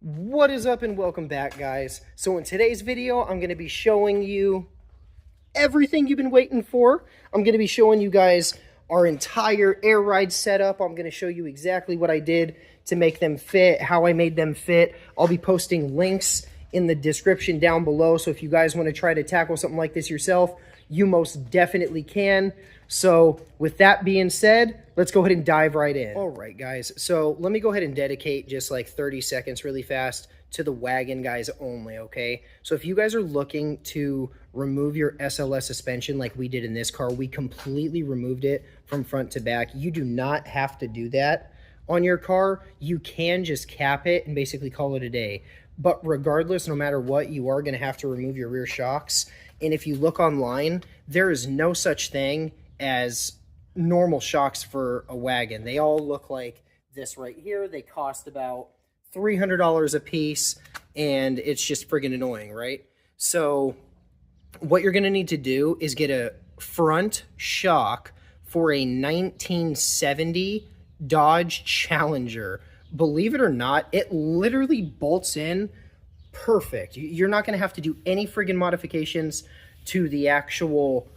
What is up and welcome back, guys. So in today's video, I'm going to be showing you everything you've been waiting for. I'm going to be showing you guys our entire Airride setup. I'm going to show you exactly what I did to make them fit, how I made them fit. I'll be posting links in the description down below, so if you guys want to try to tackle something like this yourself, you most definitely can. So with that being said, let's go ahead and dive right in. All right, guys. So let me go ahead and dedicate just like 30 seconds really fast to the wagon guys only, okay? So if you guys are looking to remove your SLS suspension like we did in this car, we completely removed it from front to back. You do not have to do that on your car. You can just cap it and basically call it a day. But regardless, no matter what, you are going to have to remove your rear shocks. And if you look online, there is no such thing as normal shocks for a wagon. They all look like this right here. They cost about $300 a piece, and it's just friggin' annoying, right? So what you're going to need to do is get a front shock for a 1970 Dodge Challenger. Believe it or not, it literally bolts in perfect. You're not going to have to do any friggin' modifications to the actual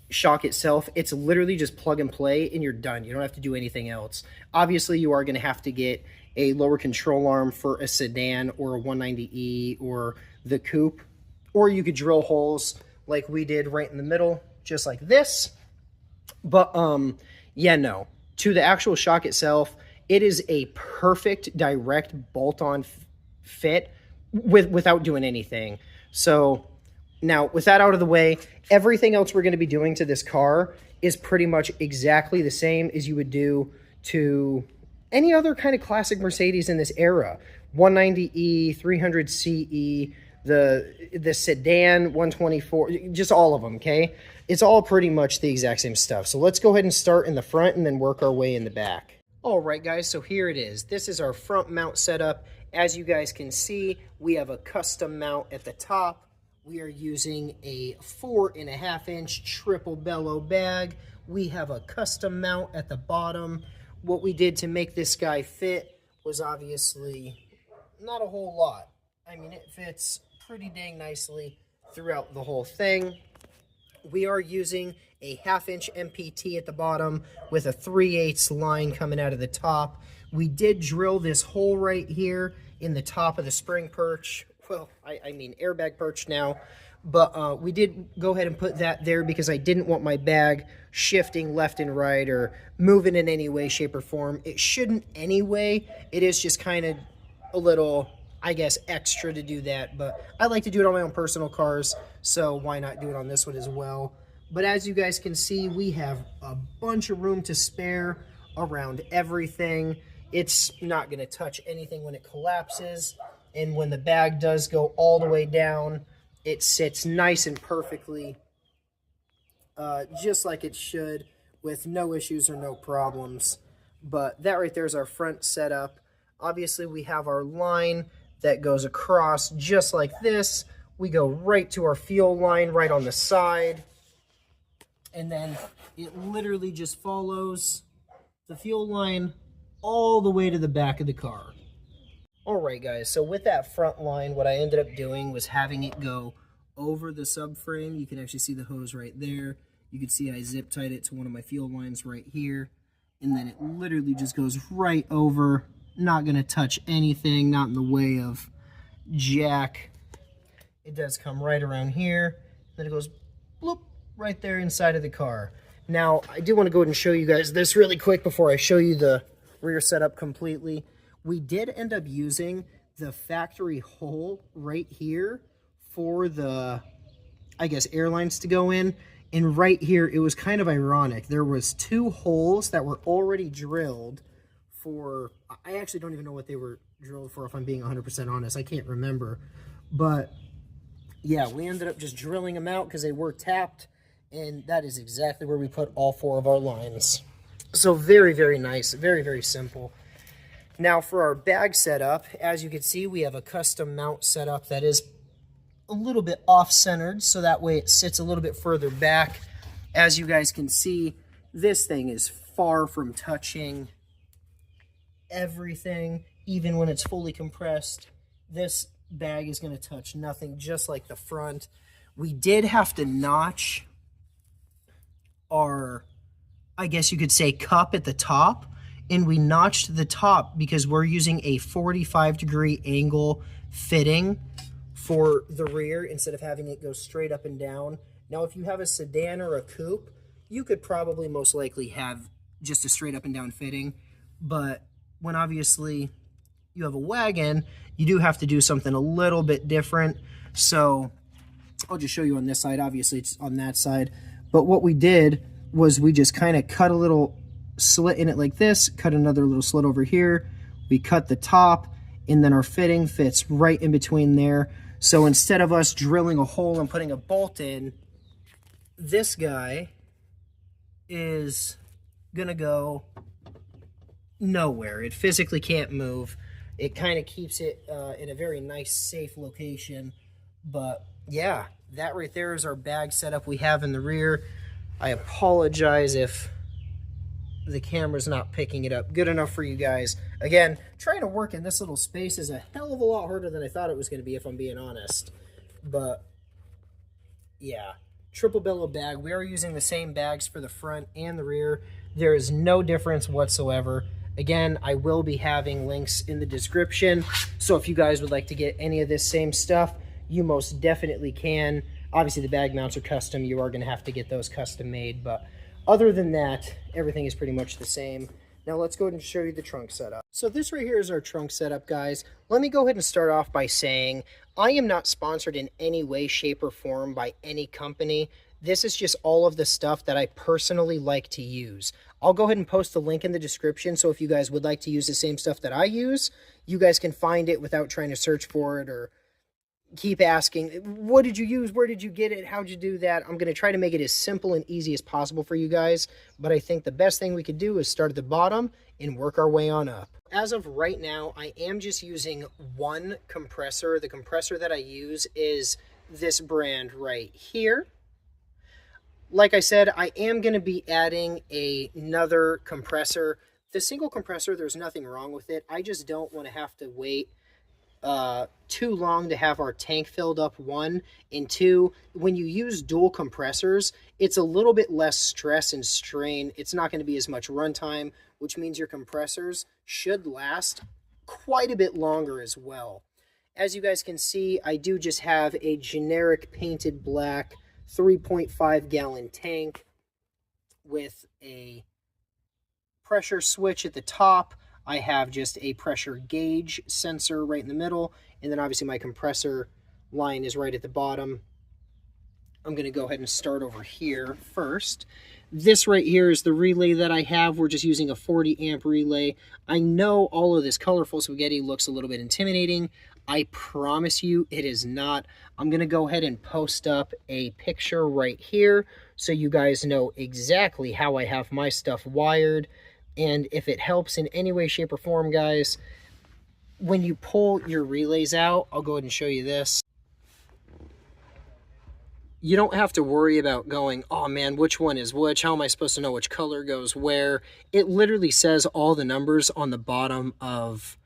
shock itself. It's literally just plug and play and you're done. You don't have to do anything else. Obviously, you are going to have to get a lower control arm for a sedan or a 190E or the coupe, or you could drill holes like we did right in the middle, just like this. But yeah, no, to the actual shock itself, it is a perfect direct bolt-on fit without doing anything. So now, with that out of the way, everything else we're going to be doing to this car is pretty much exactly the same as you would do to any other kind of classic Mercedes in this era. 190E, 300CE, the sedan, 124, just all of them, okay? It's all pretty much the exact same stuff. So let's go ahead and start in the front and then work our way in the back. All right, guys, so here it is. This is our front mount setup. As you guys can see, we have a custom mount at the top. We are using a 4.5-inch triple bellow bag. We have a custom mount at the bottom. What we did to make this guy fit was obviously not a whole lot. I mean, it fits pretty dang nicely throughout the whole thing. We are using a 1/2-inch MPT at the bottom with a 3/8 line coming out of the top. We did drill this hole right here in the top of the spring perch. Well, I mean airbag perch now, but we did go ahead and put that there because I didn't want my bag shifting left and right or moving in any way, shape, or form. It shouldn't anyway. It is just kind of a little, I guess, extra to do that, but I like to do it on my own personal cars, so why not do it on this one as well? But as you guys can see, we have a bunch of room to spare around everything. It's not going to touch anything when it collapses. And when the bag does go all the way down, it sits nice and perfectly, just like it should, with no issues or no problems. But that right there is our front setup. Obviously, we have our line that goes across just like this. We go right to our fuel line right on the side. And then it literally just follows the fuel line all the way to the back of the car. Alright guys, so with that front line, what I ended up doing was having it go over the subframe. You can actually see the hose right there. You can see I zip tied it to one of my fuel lines right here. And then it literally just goes right over, not going to touch anything, not in the way of jack. It does come right around here. Then it goes bloop, right there inside of the car. Now, I do want to go ahead and show you guys this really quick before I show you the rear setup completely. We did end up using the factory hole right here for the, I guess, airlines to go in. And right here, it was kind of ironic. There was 2 holes that were already drilled for, I actually don't even know what they were drilled for, if I'm being 100% honest. I can't remember. But yeah, we ended up just drilling them out because they were tapped. And that is exactly where we put all 4 of our lines. So very, very nice. Very, very simple. Now for our bag setup, as you can see, we have a custom mount setup that is a little bit off-centered, so that way it sits a little bit further back. As you guys can see, this thing is far from touching everything, even when it's fully compressed. This bag is going to touch nothing, just like the front. We did have to notch our, I guess you could say, cup at the top, and we notched the top because we're using a 45-degree angle fitting for the rear instead of having it go straight up and down. Now, if you have a sedan or a coupe, you could probably most likely have just a straight up and down fitting, but when obviously you have a wagon, you do have to do something a little bit different. So I'll just show you on this side. Obviously it's on that side, but what we did was we just kind of cut a little slit in it like this, cut another little slit over here, we cut the top, and then our fitting fits right in between there. So instead of us drilling a hole and putting a bolt in, this guy is gonna go nowhere. It physically can't move. It kind of keeps it in a very nice, safe location. But yeah, that right there is our bag setup we have in the rear. I apologize if the camera's not picking it up good enough for you guys. Again, trying to work in this little space is a hell of a lot harder than I thought it was going to be, if I'm being honest. But yeah, triple billow bag. We are using the same bags for the front and the rear. There is no difference whatsoever. Again, I will be having links in the description, so if you guys would like to get any of this same stuff, you most definitely can. Obviously, the bag mounts are custom. You are going to have to get those custom made, but other than that, everything is pretty much the same. Now let's go ahead and show you the trunk setup. So this right here is our trunk setup, guys. Let me go ahead and start off by saying I am not sponsored in any way, shape, or form by any company. This is just all of the stuff that I personally like to use. I'll go ahead and post the link in the description, so if you guys would like to use the same stuff that I use, you guys can find it without trying to search for it or keep asking, what did you use? Where did you get it? How'd you do that? I'm going to try to make it as simple and easy as possible for you guys, but I think the best thing we could do is start at the bottom and work our way on up. As of right now, I am just using one compressor. The compressor that I use is this brand right here. Like I said, I am going to be adding another compressor. The single compressor, there's nothing wrong with it. I just don't want to have to wait too long to have our tank filled up, one, and two, when you use dual compressors, it's a little bit less stress and strain. It's not going to be as much runtime, which means your compressors should last quite a bit longer as well. As you guys can see, I do just have a generic painted black 3.5 gallon tank with a pressure switch at the top. I have just a pressure gauge sensor right in the middle, and then obviously my compressor line is right at the bottom. I'm going to go ahead and start over here first. This right here is the relay that I have. We're just using a 40 amp relay. I know all of this colorful spaghetti looks a little bit intimidating. I promise you it is not. I'm going to go ahead and post up a picture right here so you guys know exactly how I have my stuff wired. And if it helps in any way, shape, or form, guys, when you pull your relays out, I'll go ahead and show you this. You don't have to worry about going, oh man, which one is which? How am I supposed to know which color goes where? It literally says all the numbers on the bottom of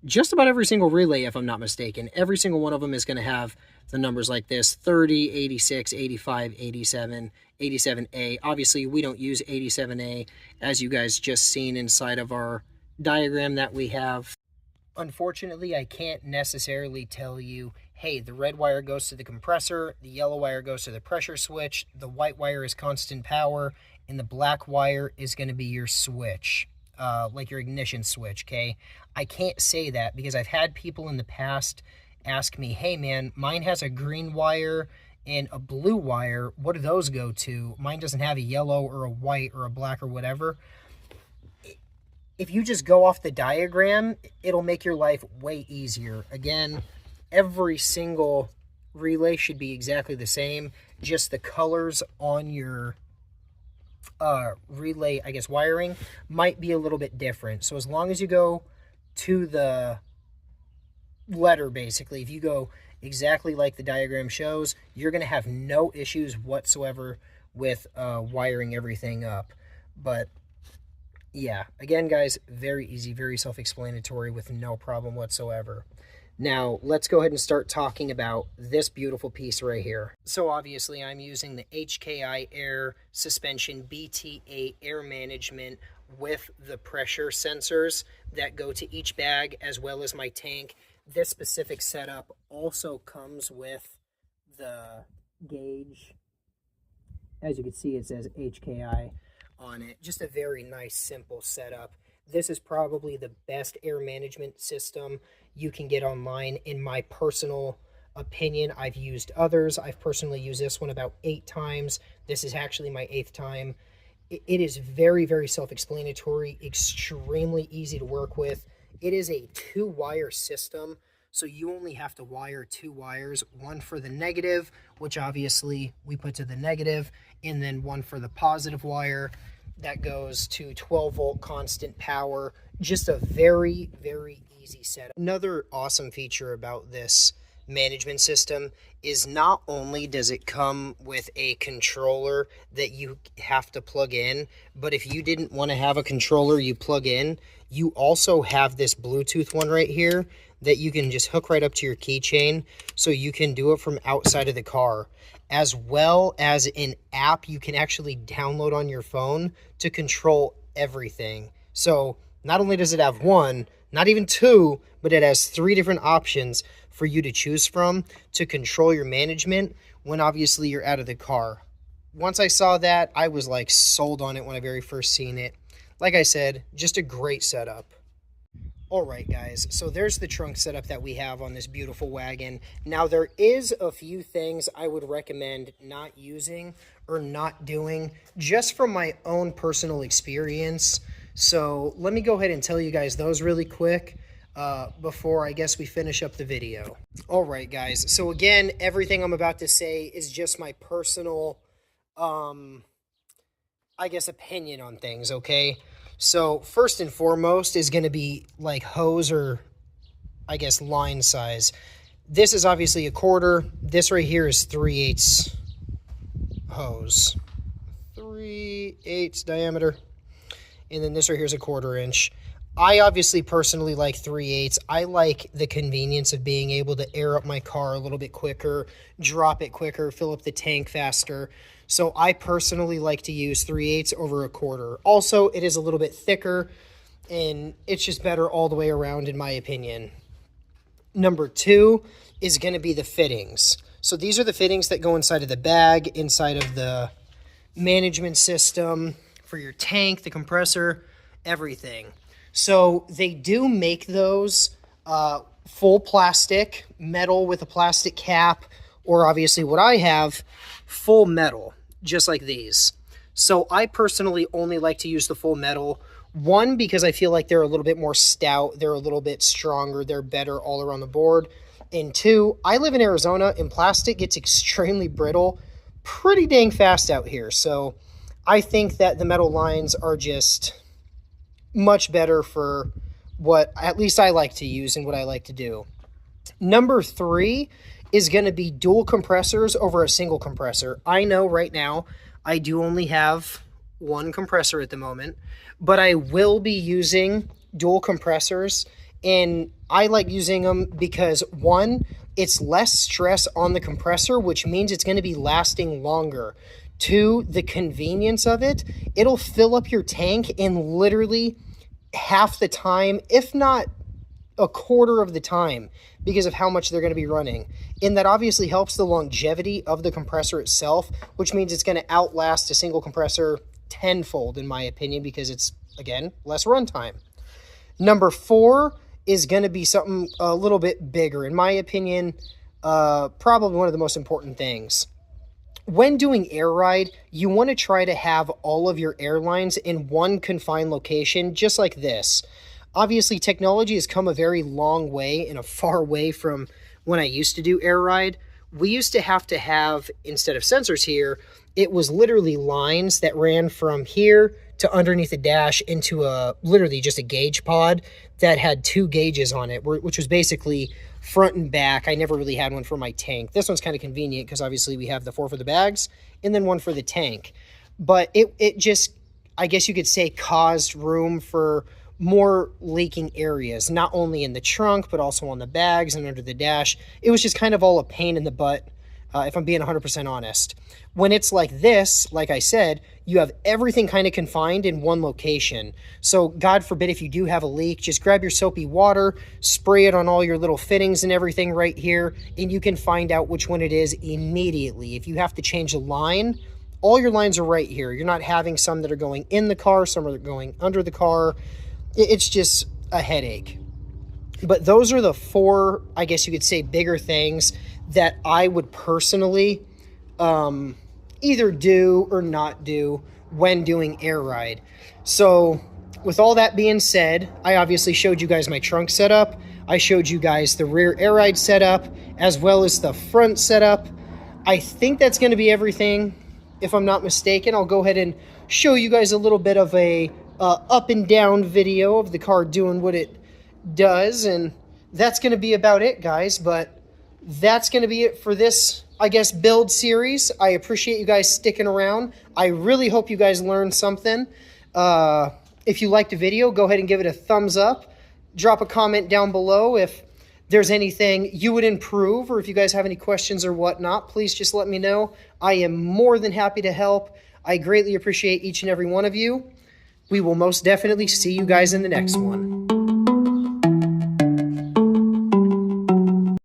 just about every single relay, if I'm not mistaken. Every single one of them is going to have the numbers like this: 30, 86, 85, 87, 87A. Obviously, we don't use 87A, as you guys just seen inside of our diagram that we have. Unfortunately, I can't necessarily tell you, hey, the red wire goes to the compressor, the yellow wire goes to the pressure switch, the white wire is constant power, and the black wire is going to be your switch, like your ignition switch, okay? I can't say that because I've had people in the past ask me, hey man, mine has a green wire and a blue wire. What do those go to? Mine doesn't have a yellow or a white or a black or whatever. If you just go off the diagram, it'll make your life way easier. Again, every single relay should be exactly the same. Just the colors on your relay, I guess, wiring might be a little bit different. So as long as you go to the letter, basically, if you go exactly like the diagram shows, you're going to have no issues whatsoever with wiring everything up. But yeah, again, guys, very easy, very self-explanatory with no problem whatsoever. Now, let's go ahead and start talking about this beautiful piece right here. So obviously, I'm using the HKI Air Suspension BT8 air management with the pressure sensors that go to each bag as well as my tank. This specific setup also comes with the gauge. As you can see, it says HKI on it. Just a very nice, simple setup. This is probably the best air management system you can get online, in my personal opinion. I've used others. I've personally used this one about 8 times. This is actually my 8th time. It is very, very self-explanatory, extremely easy to work with. It is a 2-wire system, so you only have to wire 2 wires, one for the negative, which obviously we put to the negative, and then one for the positive wire that goes to 12-volt constant power. Just a very, very easy setup. Another awesome feature about this management system is not only does it come with a controller that you have to plug in, but if you didn't want to have a controller you plug in, you also have this Bluetooth one right here that you can just hook right up to your keychain, so you can do it from outside of the car, as well as an app you can actually download on your phone to control everything. So not only does it have one, not even 2, but it has 3 different options for you to choose from to control your management when obviously you're out of the car. Once I saw that, I was like sold on it when I very first seen it. Like I said, just a great setup. Alright guys, so there's the trunk setup that we have on this beautiful wagon. Now there is a few things I would recommend not using or not doing, just from my own personal experience. So let me go ahead and tell you guys those really quick before I guess we finish up the video. Alright guys, so again, everything I'm about to say is just my personal, I guess, opinion on things, okay? So first and foremost is going to be like hose, or I guess line size. This is obviously a 1/4. This right here is 3/8 hose. 3/8 diameter. And then this right here is a 1/4 inch. I obviously personally like 3/8. I like the convenience of being able to air up my car a little bit quicker, drop it quicker, fill up the tank faster. So I personally like to use 3/8 over a 1/4. Also, it is a little bit thicker, and it's just better all the way around in my opinion. Number 2 is going to be the fittings. So these are the fittings that go inside of the bag, inside of the management system, for your tank, the compressor, everything. So they do make those full plastic, metal with a plastic cap, or obviously what I have, full metal, just like these. So I personally only like to use the full metal. One, because I feel like they're a little bit more stout, they're a little bit stronger, they're better all around the board. And 2, I live in Arizona and plastic gets extremely brittle pretty dang fast out here. So I think that the metal lines are just much better for what at least I like to use and what I like to do. Number 3 is going to be dual compressors over a single compressor. I know right now I do only have one compressor at the moment, but I will be using dual compressors, and I like using them because 1, it's less stress on the compressor, which means it's going to be lasting longer. 2, the convenience of it, it'll fill up your tank in literally half the time, if not a 1/4 of the time, because of how much they're going to be running. And that obviously helps the longevity of the compressor itself, which means it's going to outlast a single compressor tenfold, in my opinion, because it's, again, less runtime. Number 4 is going to be something a little bit bigger. In my opinion, probably one of the most important things. When doing air ride, you want to try to have all of your airlines in one confined location, just like this. Obviously, technology has come a very long way and a far way from when I used to do air ride. We used to have, instead of sensors here, it was literally lines that ran from here to underneath the dash into literally just a gauge pod that had 2 gauges on it, which was basically front and back. I never really had one for my tank. This one's kind of convenient because obviously we have the 4 for the bags and then 1 for the tank. But it just, I guess you could say, caused room for more leaking areas, not only in the trunk, but also on the bags and under the dash. It was just kind of all a pain in the butt, if I'm being 100% honest. When it's like this, like I said, you have everything kind of confined in one location. So God forbid if you do have a leak, just grab your soapy water, spray it on all your little fittings and everything right here, and you can find out which one it is immediately. If you have to change a line, all your lines are right here. You're not having some that are going in the car, some are going under the car. It's just a headache. But those are the four, I guess you could say, bigger things that I would personally either do or not do when doing Airride. So with all that being said, I obviously showed you guys my trunk setup. I showed you guys the rear Airride setup as well as the front setup. I think that's going to be everything. If I'm not mistaken, I'll go ahead and show you guys a little bit of a up and down video of the car doing what it does, and that's going to be about it, guys. But that's going to be it for this, I guess, build series. I appreciate you guys sticking around. I really hope you guys learned something. If you liked the video, go ahead and give it a thumbs up. Drop a comment down below if there's anything you would improve, or if you guys have any questions or whatnot, please just let me know. I am more than happy to help. I greatly appreciate each and every one of you. We will most definitely see you guys in the next one.